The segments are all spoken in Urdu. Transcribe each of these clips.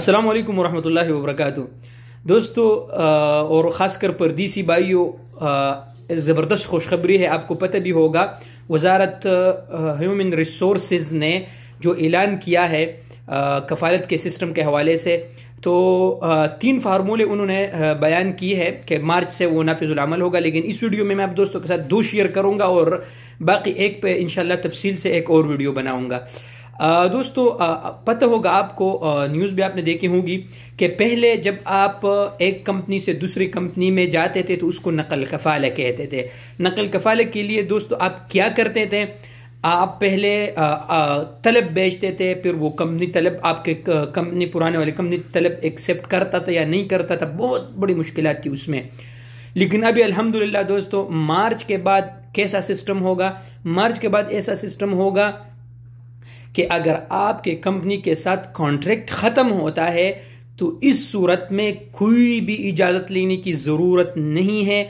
السلام علیکم ورحمۃ اللہ وبرکاتہ دوستو اور خاص کر پردیسی بھائیوں، زبردست خوشخبری ہے. آپ کو پتہ بھی ہوگا وزارت ہیومن ریسورسز نے جو اعلان کیا ہے کفالت کے سسٹم کے حوالے سے، تو 3 فارمولے انہوں نے بیان کی ہے کہ مارچ سے وہ نافذ العمل ہوگا. لیکن اس ویڈیو میں آپ دوستوں کے ساتھ 2 شیئر کروں گا اور باقی ایک پہ انشاءاللہ تفصیل سے ایک اور ویڈیو بناؤں گا. دوستو پتہ ہوگا آپ کو، نیوز بھی آپ نے دیکھی ہوگی کہ پہلے جب آپ ایک کمپنی سے دوسری کمپنی میں جاتے تھے تو اس کو نقل کفالہ کہتے تھے. نقل کفالہ کے لیے دوستو آپ کیا کرتے تھے؟ آپ پہلے طلب بیچتے تھے، پھر وہ کمپنی طلب آپ کے کمپنی پرانے والی کمپنی طلب ایکسیپٹ کرتا تھا یا نہیں کرتا تھا. بہت بڑی مشکلات تھی اس میں. لیکن ابھی الحمدللہ دوستو مارچ کے بعد کیسا سسٹم ہوگا؟ مارچ کے بعد ایسا سسٹم ہوگا کہ اگر آپ کے کمپنی کے ساتھ کانٹریکٹ ختم ہوتا ہے تو اس صورت میں کوئی بھی اجازت لینے کی ضرورت نہیں ہے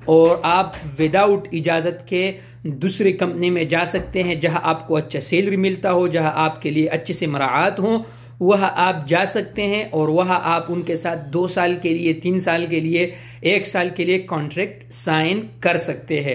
اور آپ وداؤٹ اجازت کے دوسری کمپنی میں جا سکتے ہیں جہاں آپ کو اچھا سیلری ملتا ہو، جہاں آپ کے لیے اچھے سے مراعات ہوں، وہاں آپ جا سکتے ہیں اور وہاں آپ ان کے ساتھ 2 سال کے لیے، 3 سال کے لیے، 1 سال کے لیے کانٹریکٹ سائن کر سکتے ہیں.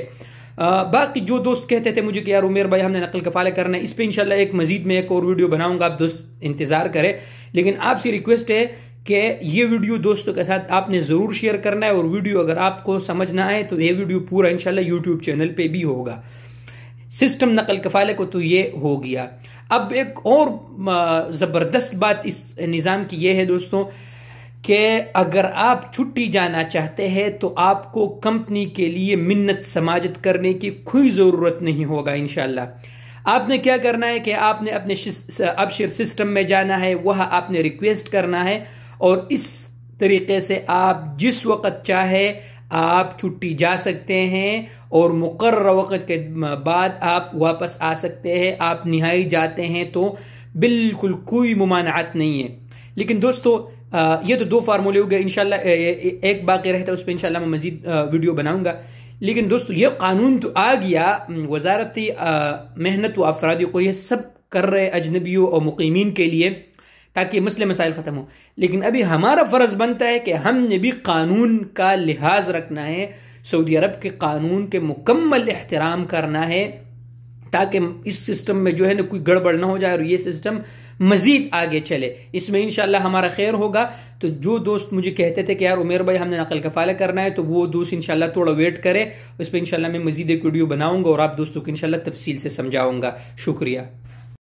باقی جو دوست کہتے تھے مجھے کہ یار عمیر بھائی ہم نے نقل کفالہ کرنا ہے، اس پہ انشاءاللہ ایک مزید میں ایک اور ویڈیو بناؤں گا، آپ دوست انتظار کریں. لیکن آپ سے ریکویسٹ ہے کہ یہ ویڈیو دوستوں کے ساتھ آپ نے ضرور شیئر کرنا ہے، اور ویڈیو اگر آپ کو سمجھ نہ آئے تو یہ ویڈیو پورا انشاءاللہ یوٹیوب چینل پہ بھی ہوگا. سسٹم نقل کفالہ کو تو یہ ہو گیا. اب ایک اور زبردست بات اس نظام کی یہ ہے دوستوں کہ اگر آپ چھٹی جانا چاہتے ہیں تو آپ کو کمپنی کے لیے منت سماجت کرنے کی کوئی ضرورت نہیں ہوگا. انشاءاللہ آپ نے کیا کرنا ہے کہ آپ نے اپنے ابشر سسٹم میں جانا ہے، وہاں آپ نے ریکویسٹ کرنا ہے اور اس طریقے سے آپ جس وقت چاہے آپ چھٹی جا سکتے ہیں اور مقررہ وقت کے بعد آپ واپس آ سکتے ہیں. آپ نہائی جاتے ہیں تو بالکل کوئی ممانعت نہیں ہے. لیکن دوستو یہ تو 2 فارمولے ہو گئے. انشاءاللہ ایک باقی رہتا ہے، اس پہ انشاءاللہ میں مزید ویڈیو بناؤں گا. لیکن دوستو یہ قانون تو آ گیا، وزارتی محنت و افرادی قریہ سب کر رہے اجنبیوں اور مقیمین کے لیے تاکہ مسئلے مسائل ختم ہوں. لیکن ابھی ہمارا فرض بنتا ہے کہ ہم نے بھی قانون کا لحاظ رکھنا ہے، سعودی عرب کے قانون کے مکمل احترام کرنا ہے تاکہ اس سسٹم میں جو ہے نا کوئی گڑبڑ نہ ہو جائے اور یہ سسٹم مزید آگے چلے. اس میں انشاءاللہ ہمارا خیر ہوگا. تو جو دوست مجھے کہتے تھے کہ یار عمیر بھائی ہم نے نقل کفالہ کرنا ہے، تو وہ دوست انشاءاللہ تھوڑا ویٹ کرے. اس پہ انشاءاللہ میں مزید ایک ویڈیو بناؤں گا اور آپ دوستوں کو انشاءاللہ تفصیل سے سمجھاؤں گا. شکریہ.